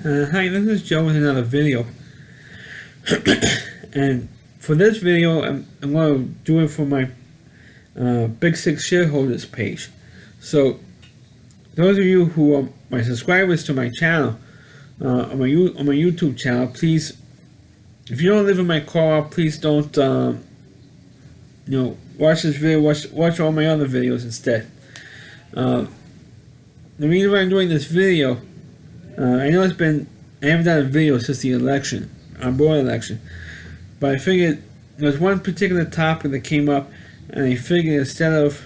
Hi, this is Joe with another video. And for this video, I'm going to do it for my Big Six Shareholders page. So, those of you who are my subscribers to my channel, on my YouTube channel, please, if you don't live in my car, please don't, watch this video, watch all my other videos instead. The reason why I'm doing this video, I know I haven't done a video since the election, our board election, but I figured there's one particular topic that came up, and I figured instead of,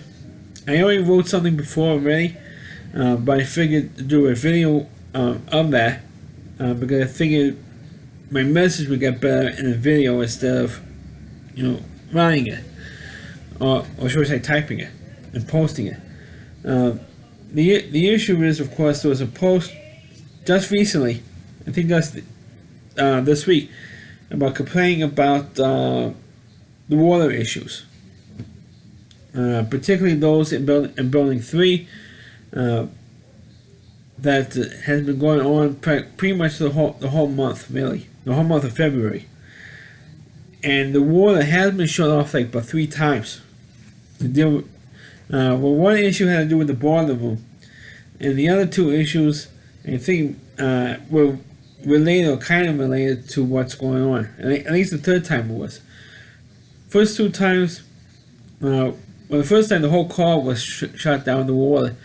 I already wrote something before already, but I figured to do a video of that, because I figured my message would get better in a video instead of, writing it, or should I say typing it, and posting it. The issue is, of course, there was a post just recently, I think that's this week, about complaining about the water issues, particularly those in Building 3, that has been going on pretty much the whole month, really, the whole month of February. And the water has been shut off like about 3 times to deal with. One issue had to do with the boiler room, and the other 2 issues, I think, were related or kind of related to what's going on. At least the 3rd time it was. First 2 times, the first time the whole car was shut down, the water.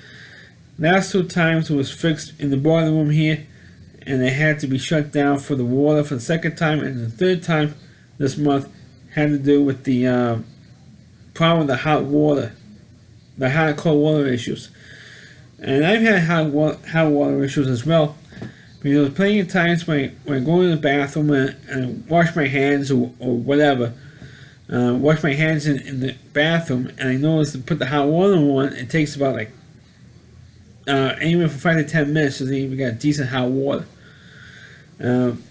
Last 2 times it was fixed in the boiler room here, and it had to be shut down for the water for the 2nd time, and the 3rd time this month had to do with the problem with the hot water, the hot and cold water issues. And I've had hot water issues as well, because there was plenty of times when I go to the bathroom and wash my hands or whatever, wash my hands in the bathroom, and I notice to put the hot water on, it takes about like anywhere from 5 to 10 minutes to even get decent hot water. And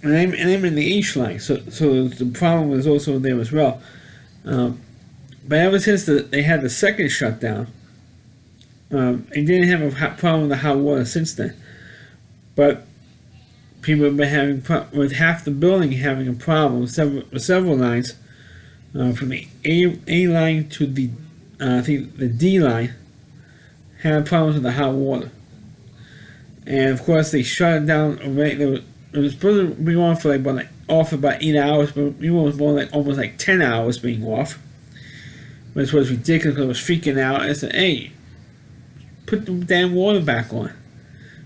I'm in the H line, so the problem was also there as well. But ever since they had the 2nd shutdown, I didn't have a problem with the hot water since then. But people have been having with half the building having a problem with several lines, from the A line to the I think the D line, had problems with the hot water. And of course they shut it down already. It was supposed to be on for off about 8 hours, but it was more like almost like 10 hours being off. But it was ridiculous because I was freaking out. I said, "Hey, put the damn water back on."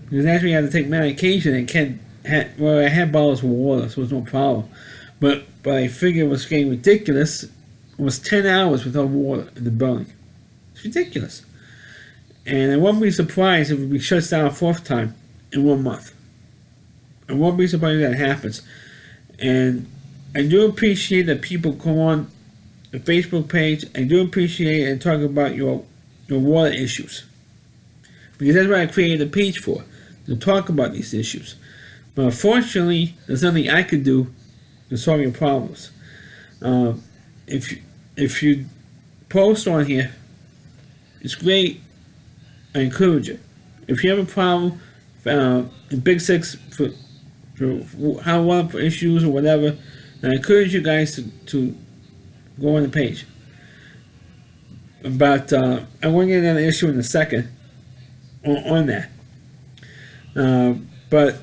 Because actually I had to take medication and I had bottles of water, so it was no problem. But I figured it was getting ridiculous. It was 10 hours without water in the building. It's ridiculous. And I won't be surprised if it would be shut down a 4th time in 1 month. I won't be surprised if that happens. And I do appreciate that people come on the Facebook page. I do appreciate it and talk about your water issues. Because that's what I created the page for, to talk about these issues. But unfortunately, there's nothing I could do to solve your problems. If you post on here, it's great. I encourage it. If you have a problem in Big Six for how water issues or whatever, I encourage you guys to go on the page. But I want to get another issue in a second on that. But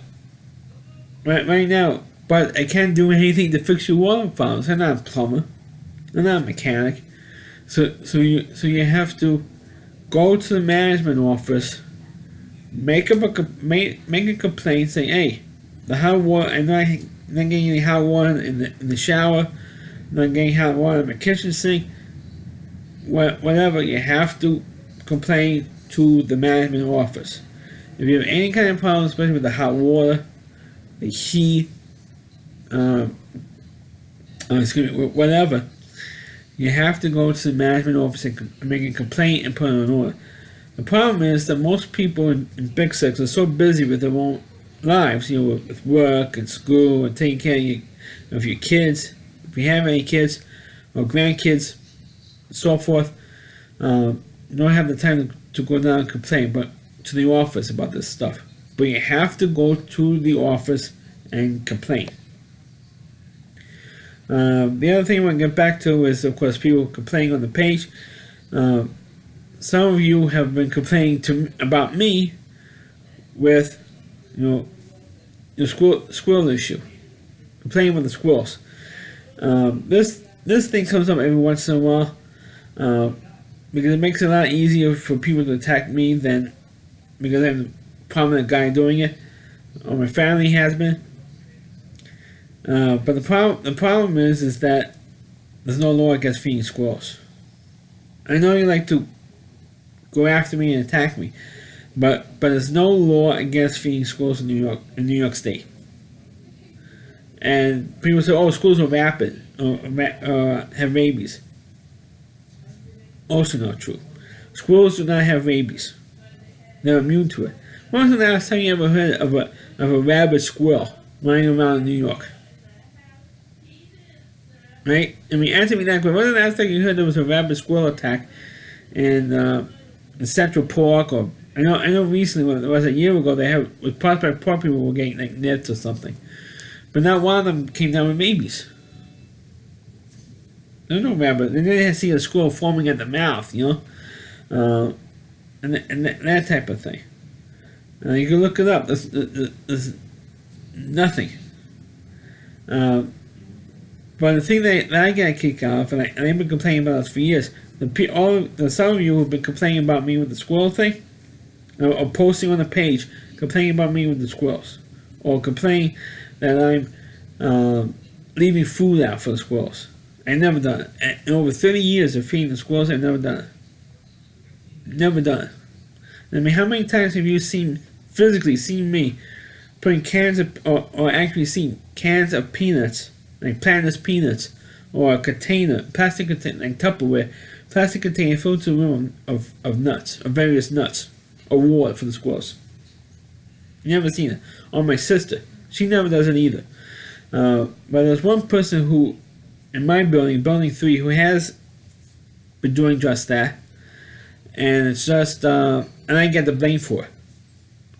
right now, but I can't do anything to fix your water problems. I'm not a plumber. I'm not a mechanic. So you have to go to the management office, make a complaint, say, "Hey, the hot water, I'm not getting any hot water in the shower. I'm not getting hot water in my kitchen sink." Whatever, you have to complain to the management office. If you have any kind of problem, especially with the hot water, the heat, whatever, you have to go to the management office and make a complaint and put it on order. The problem is that most people in Big Six are so busy with their own lives, with work and school and taking care of your kids, if you have any kids or grandkids, and so forth. You don't have the time to go down and complain, but to the office about this stuff. but you have to go to the office and complain. The other thing I want to get back to is, of course, people complaining on the page. Some of you have been complaining about me with, the squirrel issue, complaining with the squirrels. This thing comes up every once in a while, because it makes it a lot easier for people to attack me than because I'm the prominent guy doing it, or my family has been. But the problem is that there's no law against feeding squirrels. I know you like to go after me and attack me, but there's no law against feeding squirrels in New York State. And people say, "Oh, squirrels are rapid or have rabies." Also not true. Squirrels do not have rabies. They're immune to it. When was the last time you ever heard of a rabid squirrel running around in New York? Right? I mean, answer me that question. When was the last time you heard there was a rabid squirrel attack in Central Park? Or I know recently, when it was a year ago, they had with Prospect Park, people were getting like nets or something, but not one of them came down with babies. There's no rabbit. They didn't see a squirrel foaming at the mouth, and that type of thing. You can look it up. There's nothing. But the thing that I get a kick out of, and I've been complaining about this for years, some of you have been complaining about me with the squirrel thing, or posting on the page complaining about me with the squirrels, or complaining that I'm leaving food out for the squirrels. I've never done it. In over 30 years of feeding the squirrels, I've never done it. Never done it. I mean, how many times have you physically seen me putting cans of, or actually seen cans of peanuts, like Planters peanuts, or a plastic container, like Tupperware, plastic container filled to the rim of nuts, of various nuts, or water for the squirrels? Never seen it. Or my sister, she never does it either. But there's one person who, in my building 3, who has been doing just that, and it's just, and I get the blame for it,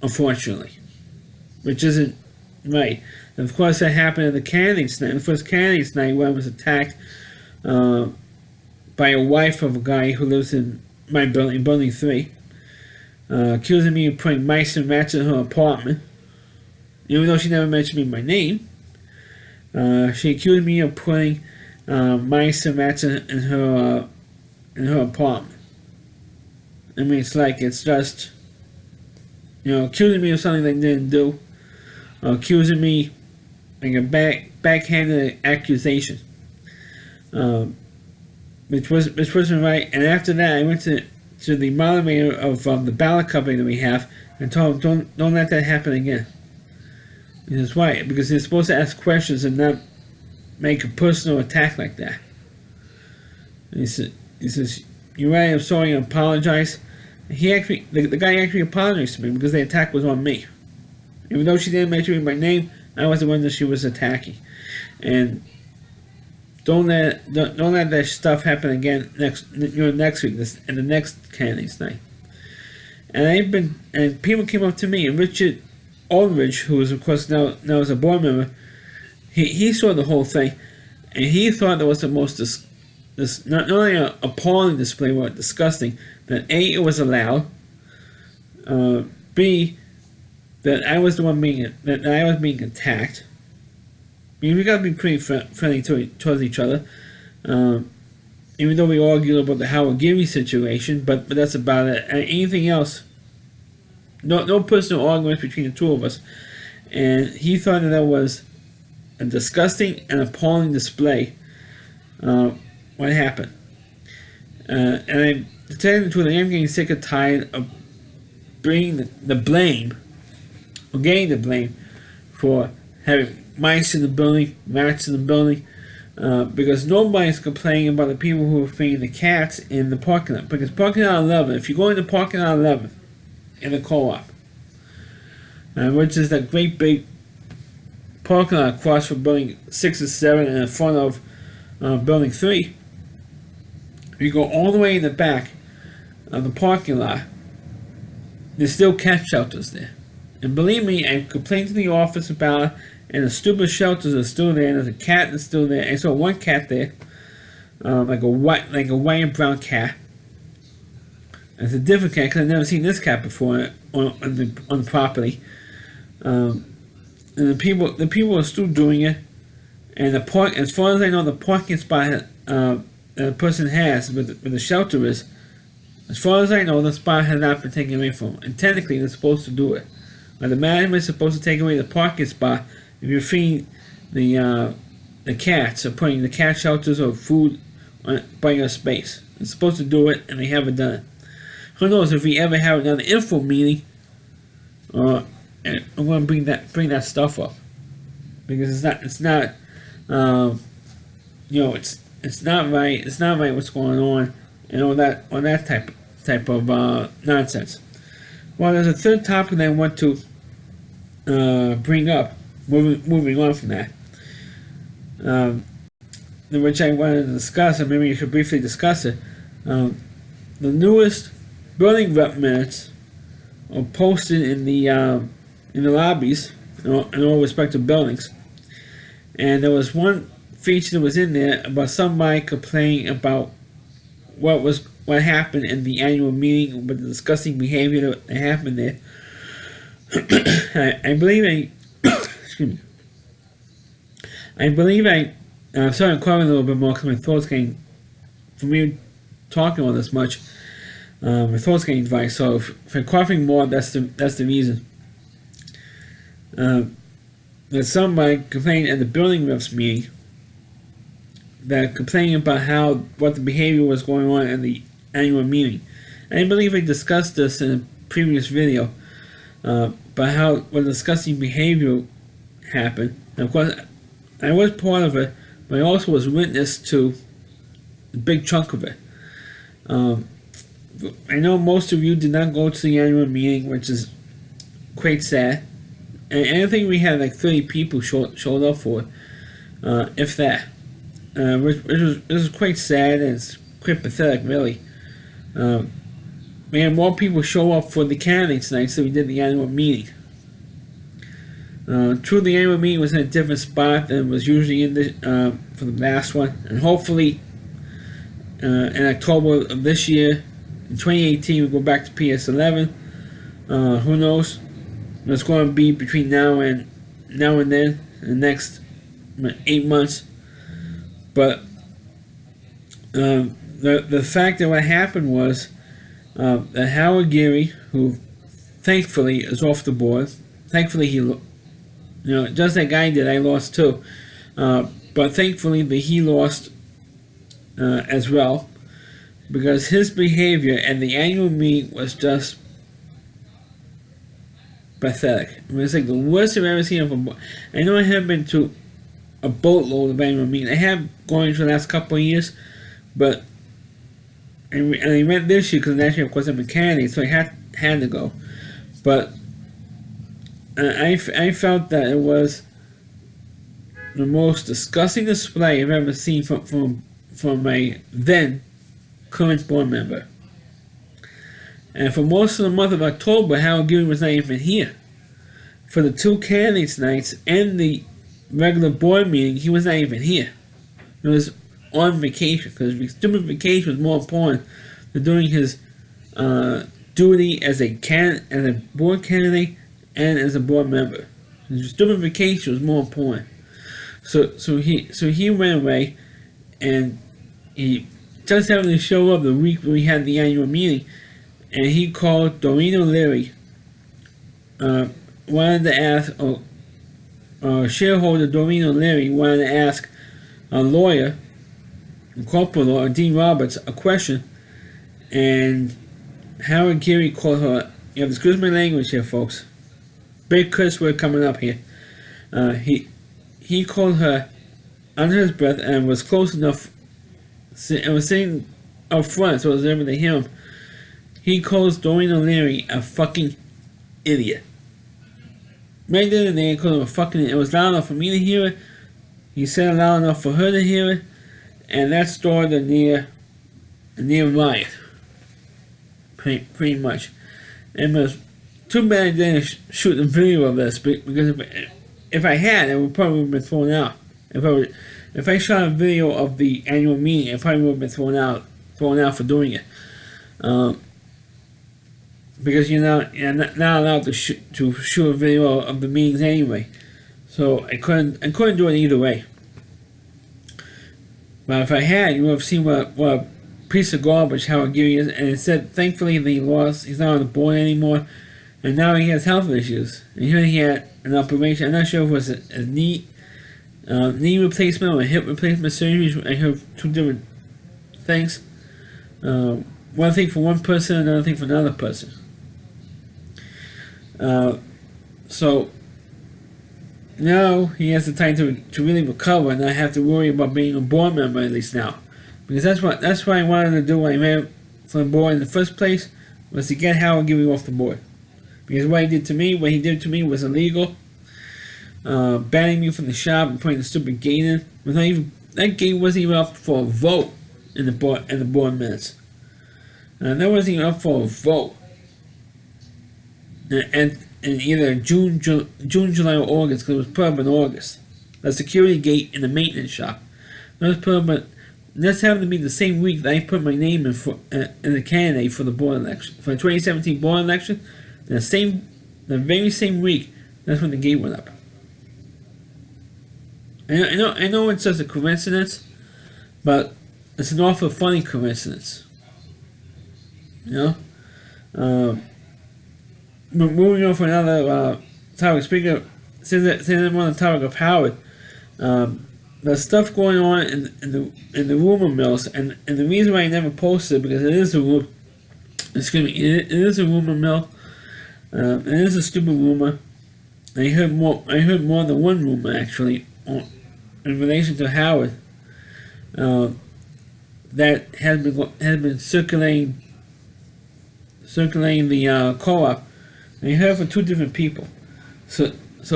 unfortunately, which isn't right. And of course, that happened at the candidates night. The first candidates night, when I was attacked by a wife of a guy who lives in my building 3, accusing me of putting mice and rats in her apartment, even though she never mentioned me by name. She accused me of putting mice and rats in her apartment. I mean, it's just, accusing me of something they didn't do, accusing me like a backhanded accusation, which wasn't right. And after that, I went to the moderator of the ballot company that we have and told him, don't let that happen again. And that's why, because they're supposed to ask questions and not make a personal attack like that. And he says, "You're right, I'm sorry, I apologize." The guy actually apologized to me because the attack was on me. Even though she didn't mention me by name, I was the one that she was attacking. And don't let that stuff happen again next week, and the next candidates night. And people came up to me, and Richard Aldridge, who is of course now is a board member, he saw the whole thing, and he thought that was the most not only an appalling display, but disgusting. That A, it was allowed. B, that I was the one I was being attacked. I mean, we gotta be pretty friendly towards each other. Even though we argue about the Howard Gibby situation, but that's about it. Anything else, no personal arguments between the two of us. And he thought that was a disgusting and appalling display. What happened? And I'm to tell you the truth, I am getting sick and tired of bringing the blame, or getting the blame, for having mice in the building, rats in the building, because nobody's complaining about the people who are feeding the cats in the parking lot. Because parking lot 11, if you go into parking lot 11 in the co-op, which is that great big parking lot across from building 6 and 7 and in front of building 3, you go all the way in the back of the parking lot, there's still cat shelters there. And believe me, I complained to the office about it, and the stupid shelters are still there, and there's a cat that's still there. I saw one cat there, like a white and brown cat. It's a different cat because I've never seen this cat before on the property. And the people are still doing it. And the park, as far as I know, the parking spot that a person has where the shelter is, as far as I know, the spot has not been taken away from them. And technically, they're supposed to do it. But the management is supposed to take away the parking spot if you're feeding the cats or putting the cat shelters or food by your space. They're supposed to do it, and they haven't done it. Who knows if we ever have another info meeting? I'm going to bring that stuff up because it's not it's not right. It's not right what's going on, and all that type of nonsense. Well, there's a third topic that I want to bring up. Moving on from that, which I wanted to discuss, and maybe you should briefly discuss it. The newest building rep minutes are posted in the lobbies in all respective buildings, and there was one feature that was in there about somebody complaining about what happened in the annual meeting with the disgusting behavior that happened there. I believe excuse me. I'm sorry, I'm coughing a little bit more because my throat's getting, from me talking all this much, my throat's getting dry. So if I'm coughing more, that's the reason. There's somebody complaining at the building reps meeting that complaining about what the behavior was going on in the annual meeting. And I believe I discussed this in a previous video about what disgusting behavior happened. And of course, I was part of it, but I also was witness to a big chunk of it. I know most of you did not go to the annual meeting, which is quite sad. And I think we had like 30 people showed up for it, if that. Which was quite sad, and it's quite pathetic, really. We had more people show up for the candidates nights than we did the annual meeting. True, the annual meeting was in a different spot than it was usually in for the last one, and hopefully in October of this year, in 2018, we'll go back to PS11. Who knows? It's going to be between now and then, in the next 8 months. But the fact that what happened was that Howard Carey, who thankfully is off the board, thankfully he, just like I did, I lost too, but thankfully he lost as well, because his behavior at the annual meeting was just pathetic. I mean, it's like the worst I've ever seen of a board. I know I have been to a boatload of annual meetings. I have gone for the last couple of years, but and I went this year because actually, of course, I'm a candidate, so I had to go. But I felt that it was the most disgusting display I've ever seen from a then current board member. And for most of the month of October, Howard Carey was not even here. For the two candidates nights and the regular board meeting, he was not even here. He was on vacation, because stupid vacation was more important than doing his duty as a board candidate and as a board member. His stupid vacation was more important. So he went away, and he just happened to show up the week we had the annual meeting, and he called Doreen O'Leary. Wanted to ask, shareholder Doreen O'Leary wanted to ask a lawyer, corporate lawyer, Dean Roberts, a question, and Howard Carey called her. You have to excuse my language here, folks. Big curse word coming up here. He called her under his breath and was close enough, and was sitting up front so I was able to hear him. He calls Doreen O'Leary a fucking idiot. Right then and there, he called him a fucking idiot. It was loud enough for me to hear it. He said it loud enough for her to hear it. And that started a near riot. Pretty much. And it was too bad I didn't shoot a video of this, because if I had, it would probably have been thrown out. If I shot a video of the annual meeting, it probably would have been thrown out for doing it. Because you're not allowed to shoot a video of the meetings anyway. So I couldn't do it either way. But if I had, you would have seen what a piece of garbage Howard Geary is. And it said, thankfully, that he's not on the board anymore, and now he has health issues. And here he had an operation. I'm not sure if it was a knee replacement or a hip replacement surgery. I heard two different things. One thing for one person, another thing for another person. So now he has the time to really recover and not have to worry about being a board member, at least now, because that's what I wanted to do when I ran for the board in the first place, was to get Howard Geary off the board. Because what he did to me was illegal. Banning me from the shop and putting the stupid gate in. That gate wasn't even up for a vote in the board minutes. That wasn't even up for a vote. And in either June, July, or August, because it was put up in August. The security gate in the maintenance shop. That was put up, but that's happened to be the same week that I put my name in the candidate for the board election, for the 2017 board election. The very same week, that's when the gate went up. I know it's just a coincidence, but it's an awful funny coincidence. You know. Moving on for another topic. Speaking of, since I'm on the topic of Howard, there's stuff going on in the rumor mills, and the reason why I never posted, because it is a rumor mill. It is a stupid rumor. I heard more than one rumor actually in relation to Howard that has been circulating the co-op. I heard from two different people. So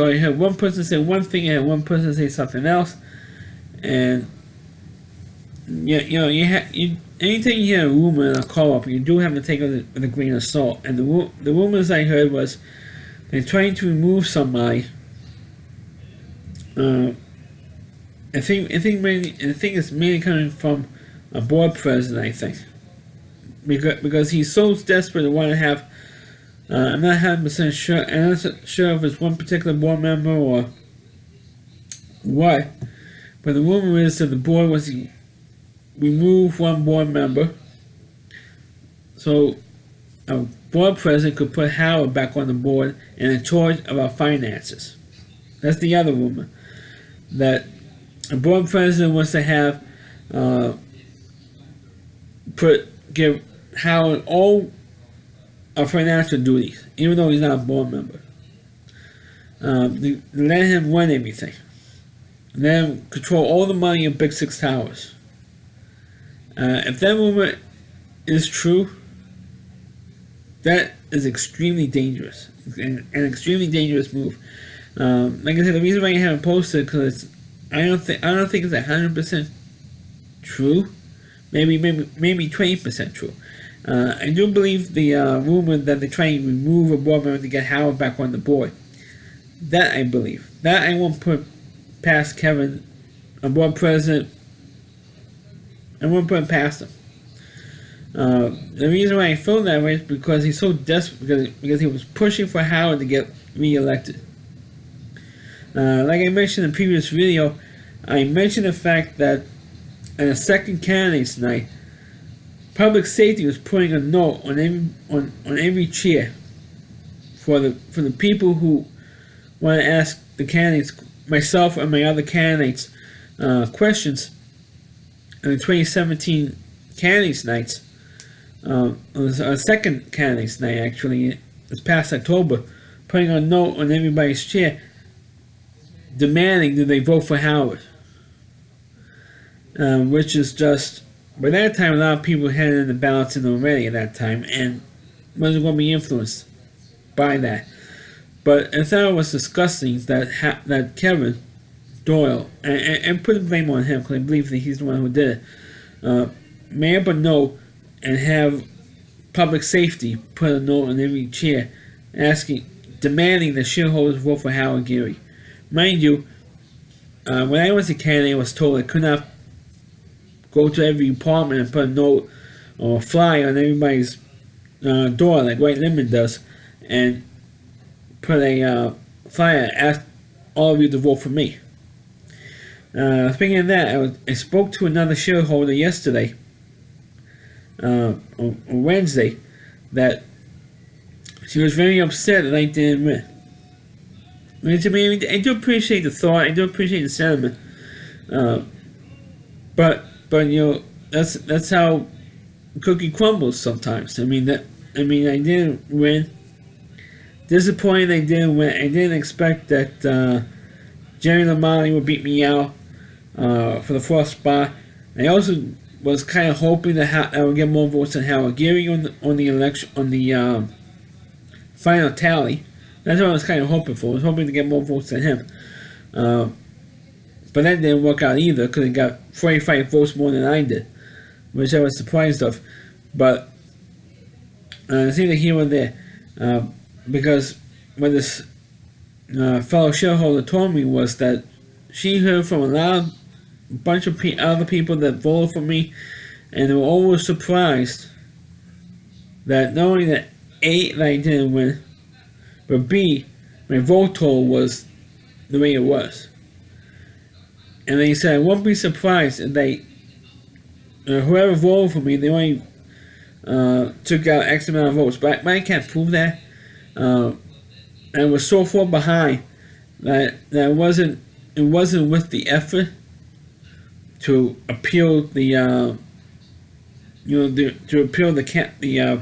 I heard one person say one thing and one person say something else. And anything you hear a rumor in a call-up, you do have to take it with a grain of salt. And the rumors I heard was they're trying to remove somebody. I think it's mainly coming from a board president. I think because he's so desperate to want to have. I'm not 100% sure. I'm not sure if it's one particular board member or what. But the rumor is that the board was to remove one board member, so a board president could put Howard back on the board and in charge of our finances. That's the other rumor. That a board president wants to have give Howard all of financial duties, even though he's not a board member. Let him run everything. Let him control all the money of Big Six Towers. If that rumor is true, that is extremely dangerous. An extremely dangerous move. Like I said, the reason why I haven't posted because I don't think it's 100% true. Maybe 20% true. I do believe the rumor that they're trying to remove a board member to get Howard back on the board. That I believe. That I won't put past Kevin, a board president. I won't put it past him. The reason why I feel that way is because he's so desperate, because he was pushing for Howard to get re-elected. Like I mentioned in the previous video, I mentioned the fact that in the second candidates night, public safety was putting a note on every chair for the people who want to ask the candidates, myself and my other candidates, questions. In the 2017 candidates nights, it was our second candidates night actually, this past October, putting a note on everybody's chair, demanding that they vote for Howard. Which is just, by that time, a lot of people had in the ballots in already at that time, and wasn't going to be influenced by that. But I thought it was disgusting that Kevin Doyle, and put the blame on him because I believe that he's the one who did it, made up a note and have public safety put a note on every chair demanding the shareholders vote for Howard Carey. Mind you, when I was a candidate, I was told I could not go to every apartment and put a note or a flyer on everybody's door like White Lemon does, and put a flyer ask all of you to vote for me. Speaking of that, I spoke to another shareholder yesterday, on Wednesday, that she was very upset that I didn't win. I do appreciate the thought, I do appreciate the sentiment, but that's how cookie crumbles sometimes. I didn't win. Disappointed I didn't win. I didn't expect that Jerry Lamani would beat me out for the fourth spot. I also was kind of hoping that I would get more votes than Howard Carey on the election, on the final tally. That's what I was kind of hoping for. I was hoping to get more votes than him. But that didn't work out either, because he got 45 votes more than I did, which I was surprised of. But it's either here or there. Because what this fellow shareholder told me was that she heard from a bunch of other people that voted for me, and they were always surprised that not only that A, that I didn't win, but B, my vote total was the way it was. And they said I won't be surprised if they, whoever voted for me, they only took out X amount of votes. But I can't prove that. And it was so far behind that it wasn't worth the effort to appeal the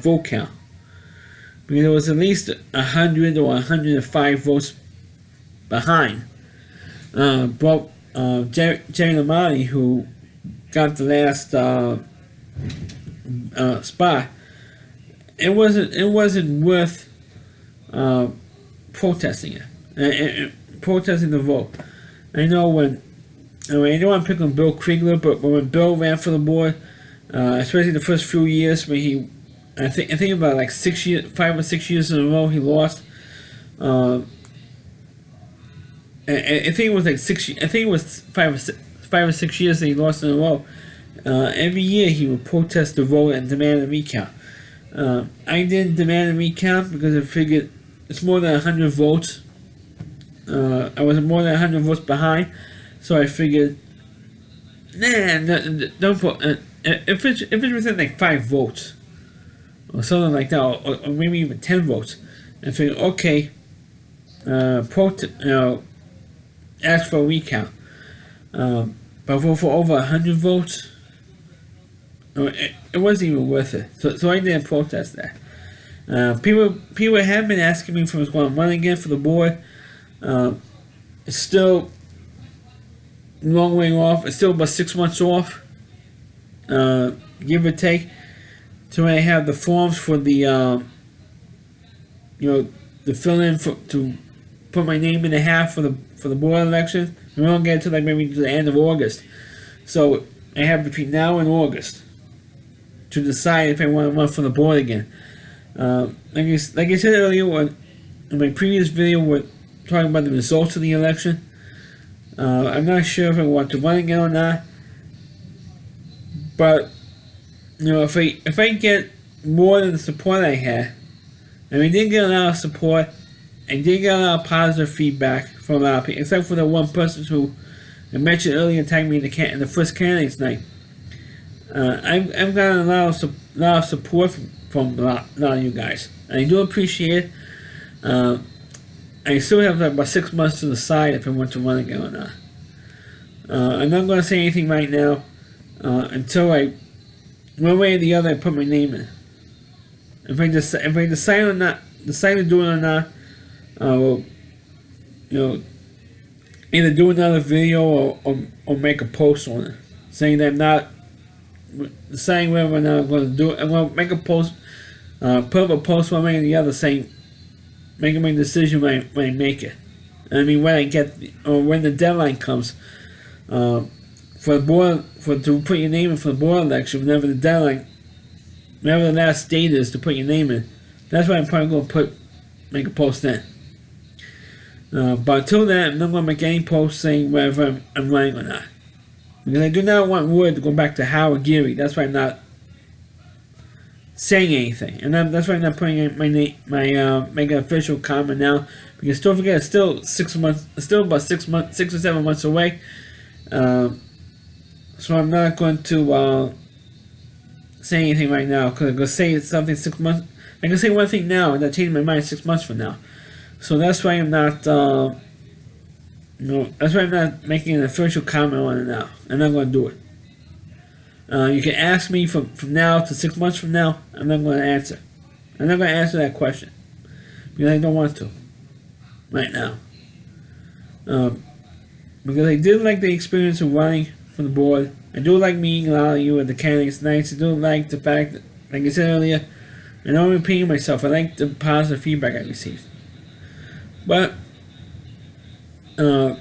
vote count, because there was at least 100 or 105 votes behind. But Jerry Lamani, who got the last spot, it wasn't worth protesting it, protesting the vote. I know I'm picking on Bill Kriegler, but when Bill ran for the board, especially the first few years when I think about like 5 or 6 years in a row he lost. I think it was like 6. I think it was 5 or 6 years that he lost in a row. Every year he would protest the vote and demand a recount. I didn't demand a recount because I figured it's more than 100 votes. I was more than 100 votes behind, so I figured, don't put. If it's within like 5 votes or something like that, or maybe even 10 votes, I figured, okay, ask for a recount. But for over 100 votes, it wasn't even worth it. So I didn't protest that. People have been asking me if I was going to run again for the board. It's still a long way off. It's still about 6 months off, give or take, till I have the forms for the the fill in to put my name in the hat for the board election. We won't get to like maybe to the end of August. So I have between now and August to decide if I want to run for the board again. Like I said earlier, in my previous video, we're talking about the results of the election. I'm not sure if I want to run again or not. But if I get more than the support I had, and we did get a lot of support, I did get a lot of positive feedback from a lot of people, except for the one person who I mentioned earlier tagged me in the first candidates night. I've gotten a lot of support from a lot of you guys, and I do appreciate it. I still have about 6 months to decide if I want to run again or not. I'm not going to say anything right now until one way or the other, I put my name in. If I decide to do it or not, we'll, either do another video or make a post on it, saying that I'm not deciding whether or not I'm going to do it. I'm going to make a post, put up a post one way or the other, saying, making my decision when I make it. When I get, or when the deadline comes, for the board, to put your name in for the board election, whenever the last date is to put your name in. That's why I'm probably going to put make a post then. But until then, I'm not going to make any posts saying whether I'm running or not. Because I do not want word to go back to Howard Geary. That's why I'm not saying anything. And that's why I'm not putting in making an official comment now. Because don't forget, it's still 6 months, still about 6 months, 6 or 7 months away. So I'm not going to say anything right now. Because I'm going to say something 6 months. I can say one thing now and then change my mind 6 months from now. So that's why I'm not, that's why I'm not making an official comment on it now. I'm not going to do it. You can ask me from now to 6 months from now. I'm not going to answer. I'm not going to answer that question because I don't want to right now. Because I did like the experience of running for the board. I do like meeting a lot of you at the candidates nights. I do like the fact that, like I said earlier, I know I'm repeating myself. I like the positive feedback I received. But I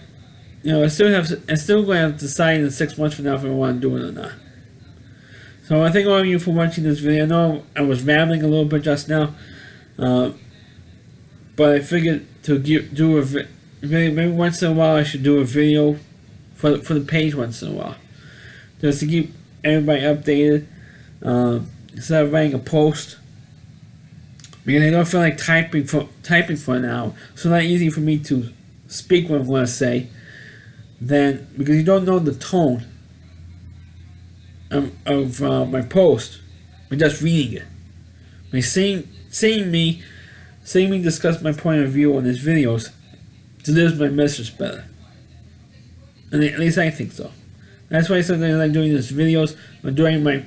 still going to have to decide in 6 months from now if I want to do it or not. So I thank all of you for watching this video. I know I was rambling a little bit just now, but I figured to do a video. Maybe once in a while I should do a video for the page once in a while, just to keep everybody updated instead of writing a post. Because I don't feel like typing for an hour. So it's not easy for me to speak what I want to say. Then, because you don't know the tone of my post by just reading it. By seeing me discuss my point of view on these videos delivers my message better. And at least I think so. That's why sometimes I'm doing these videos or doing my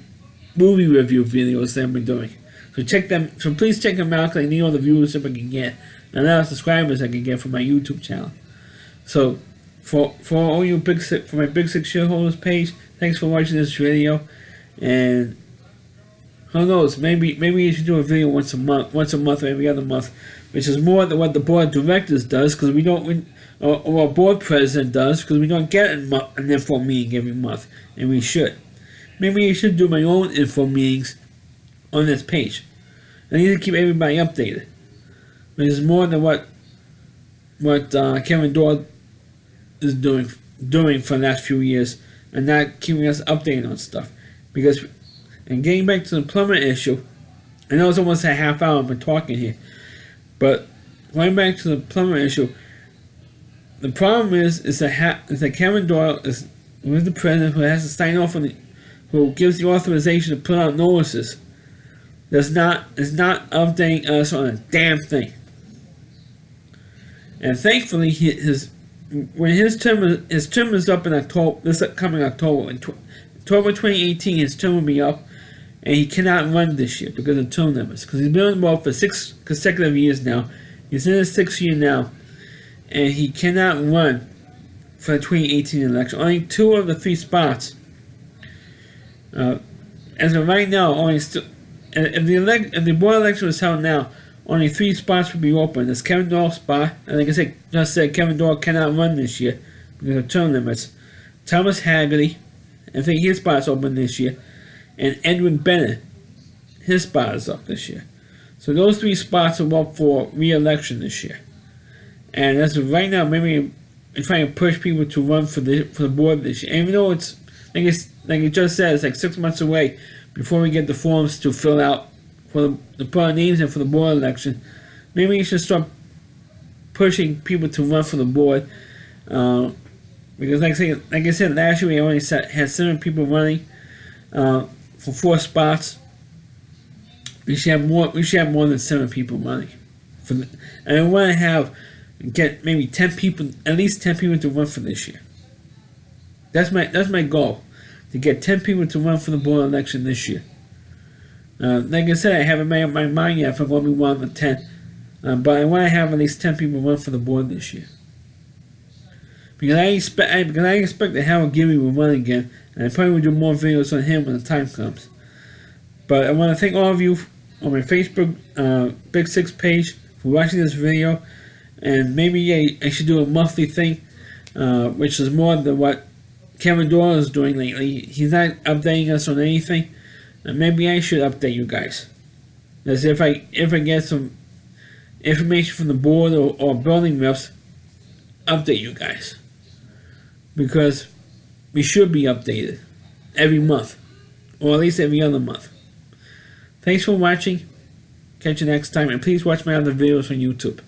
movie review videos that I've been doing. So please check them out because I need all the viewership I can get and all the subscribers I can get for my YouTube channel. So for all you for my Big Six shareholders page, thanks for watching this video. And who knows, maybe you should do a video once a month or every other month, which is more than what the board of directors does, because or our board president does, because we don't get an info meeting every month, and we should. Maybe you should do my own info meetings on this page. I need to keep everybody updated. There's more than what Kevin Doyle is doing for the last few years, and not keeping us updated on stuff. Because, and getting back to the plumber issue, I know it's almost a half hour I've been talking here, but going back to the plumber issue, the problem is that Kevin Doyle is the president who has to sign off on who gives the authorization to put out notices. Is not updating us on a damn thing. And thankfully, when his term is up in October, this coming October, in October 2018, his term will be up, and he cannot run this year because of term limits. Because he's been on the board for 6 consecutive years now. He's in his 6th year now, and he cannot run for the 2018 election. Only 2 of the 3 spots. As of right now, if the board election was held now, only 3 spots would be open. There's Kevin Doyle's spot, and like I said, Kevin Doyle cannot run this year because of term limits. Thomas Haggerty, I think his spot's open this year, and Edwin Bennett, his spot is up this year. So those 3 spots are up for re-election this year. And as of right now, maybe I'm trying to push people to run for the board this year. And even though it's like it just said, it's like 6 months away before we get the forms to fill out to put our names in for the board election. Maybe you should start pushing people to run for the board. Because like I said, last year we only had 7 people running for 4 spots. We should have more than 7 people running. And I want to get maybe 10 people, at least 10 people to run for this year. That's my goal, to get 10 people to run for the board election this year. Like I said, I haven't made up my mind yet if I'm going to be one of the 10. But I want to have at least 10 people run for the board this year. Because I expect that Howard Geary will run again, and I probably will do more videos on him when the time comes. But I want to thank all of you on my Facebook Big Six page for watching this video. And maybe I should do a monthly thing, which is more than what Kevin Doyle is doing lately. He's not updating us on anything. And maybe I should update you guys. As if I get some information from the board or building reps, update you guys. Because we should be updated every month, or at least every other month. Thanks for watching. Catch you next time, and please watch my other videos on YouTube.